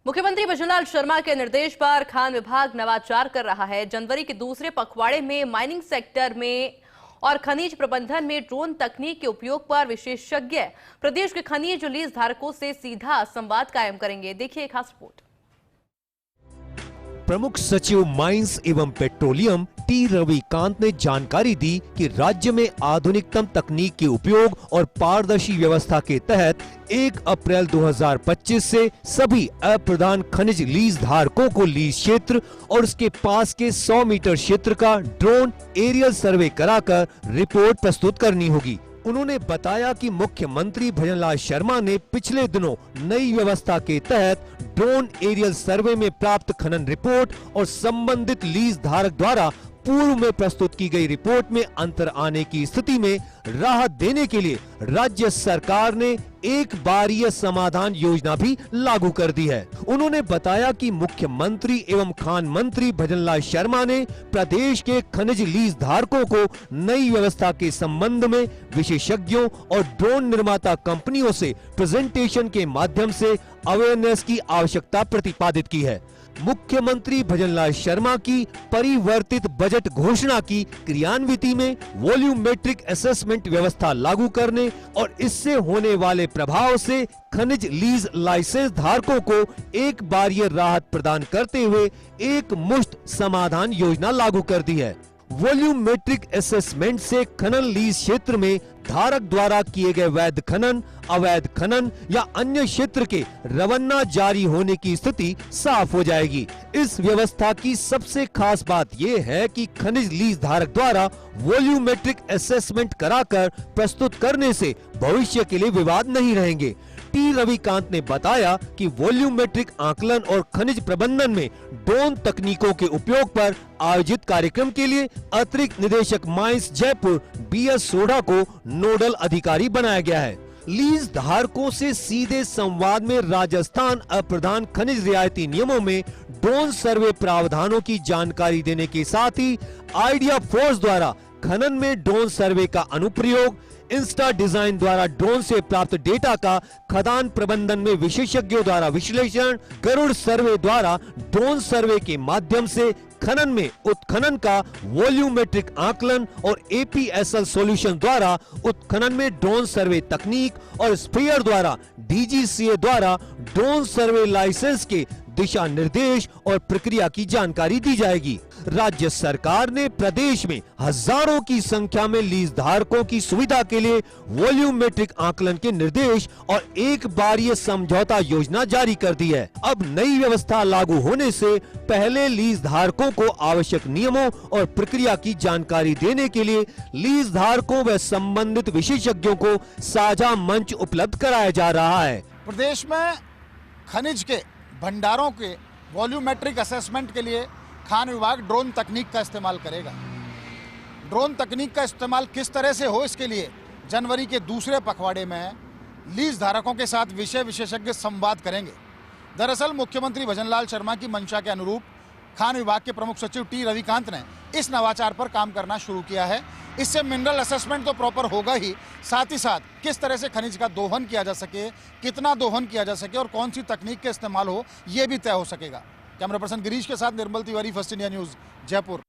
मुख्यमंत्री भजनलाल शर्मा के निर्देश पर खान विभाग नवाचार कर रहा है। जनवरी के दूसरे पखवाड़े में माइनिंग सेक्टर में और खनिज प्रबंधन में ड्रोन तकनीक के उपयोग पर विशेषज्ञ प्रदेश के खनिज लीज धारकों से सीधा संवाद कायम करेंगे। देखिए एक खास रिपोर्ट। प्रमुख सचिव माइंस एवं पेट्रोलियम टी रविकांत ने जानकारी दी कि राज्य में आधुनिकतम तकनीक के उपयोग और पारदर्शी व्यवस्था के तहत 1 अप्रैल 2025 से सभी अप्रधान खनिज लीज धारकों को लीज क्षेत्र और उसके पास के 100 मीटर क्षेत्र का ड्रोन एरियल सर्वे कराकर रिपोर्ट प्रस्तुत करनी होगी। उन्होंने बताया कि मुख्यमंत्री भजनलाल शर्मा ने पिछले दिनों नई व्यवस्था के तहत ड्रोन एरियल सर्वे में प्राप्त खनन रिपोर्ट और संबंधित लीज धारक द्वारा पूर्व में प्रस्तुत की गई रिपोर्ट में अंतर आने की स्थिति में राहत देने के लिए राज्य सरकार ने एक बारीय समाधान योजना भी लागू कर दी है। उन्होंने बताया कि मुख्यमंत्री एवं खान मंत्री भजनलाल शर्मा ने प्रदेश के खनिज लीज धारकों को नई व्यवस्था के संबंध में विशेषज्ञों और ड्रोन निर्माता कंपनियों से प्रेजेंटेशन के माध्यम से अवेयरनेस की आवश्यकता प्रतिपादित की है। मुख्यमंत्री भजनलाल शर्मा की परिवर्तित बजट घोषणा की क्रियान्विति में वॉल्यूमेट्रिक असेसमेंट व्यवस्था लागू करने और इससे होने वाले प्रभाव से खनिज लीज लाइसेंस धारकों को एक बारीय राहत प्रदान करते हुए एक मुश्त समाधान योजना लागू कर दी है। वॉल्यूमेट्रिक असेसमेंट से खनन लीज क्षेत्र में धारक द्वारा किए गए वैध खनन, अवैध खनन या अन्य क्षेत्र के रवन्ना जारी होने की स्थिति साफ हो जाएगी। इस व्यवस्था की सबसे खास बात यह है कि खनिज लीज धारक द्वारा वॉल्यूमेट्रिक असेसमेंट कराकर प्रस्तुत करने से भविष्य के लिए विवाद नहीं रहेंगे। टी रविकांत ने बताया कि वॉल्यूमेट्रिक आकलन और खनिज प्रबंधन में ड्रोन तकनीकों के उपयोग पर आयोजित कार्यक्रम के लिए अतिरिक्त निदेशक माइंस जयपुर BS सोढ़ा को नोडल अधिकारी बनाया गया है। लीज धारकों से सीधे संवाद में राजस्थान अप्रधान खनिज रियायती नियमों में ड्रोन सर्वे प्रावधानों की जानकारी देने के साथ ही आइडिया फोर्स द्वारा खनन में ड्रोन सर्वे का अनुप्रयोग, इंस्टा डिजाइन द्वारा ड्रोन से प्राप्त डेटा का खदान प्रबंधन में विशेषज्ञों द्वारा विश्लेषण, गरुड़ सर्वे द्वारा ड्रोन सर्वे के माध्यम से खनन में उत्खनन का वॉल्यूमेट्रिक आकलन और APSL सॉल्यूशन द्वारा उत्खनन में ड्रोन सर्वे तकनीक और स्प्रेयर द्वारा DGCA द्वारा ड्रोन सर्वे लाइसेंस के दिशा निर्देश और प्रक्रिया की जानकारी दी जाएगी। राज्य सरकार ने प्रदेश में हजारों की संख्या में लीज धारकों की सुविधा के लिए वॉल्यूमेट्रिक आकलन के निर्देश और एक बारीय समझौता योजना जारी कर दी है। अब नई व्यवस्था लागू होने से पहले लीज धारकों को आवश्यक नियमों और प्रक्रिया की जानकारी देने के लिए लीज धारकों व संबंधित विशेषज्ञों को साझा मंच उपलब्ध कराया जा रहा है। प्रदेश में खनिज के भंडारों के वॉल्यूमेट्रिक असेसमेंट के लिए खान विभाग ड्रोन तकनीक का इस्तेमाल करेगा। ड्रोन तकनीक का इस्तेमाल किस तरह से हो, इसके लिए जनवरी के दूसरे पखवाड़े में लीज धारकों के साथ विषय विशेषज्ञ संवाद करेंगे। दरअसल मुख्यमंत्री भजनलाल शर्मा की मंशा के अनुरूप खान विभाग के प्रमुख सचिव टी रविकांत ने इस नवाचार पर काम करना शुरू किया है। इससे मिनरल असेसमेंट तो प्रॉपर होगा ही, साथ ही साथ किस तरह से खनिज का दोहन किया जा सके, कितना दोहन किया जा सके और कौन सी तकनीक का इस्तेमाल हो, यह भी तय हो सकेगा। कैमरा पर्सन गिरीश के साथ Nirmal Tiwari, first India news, Jaipur.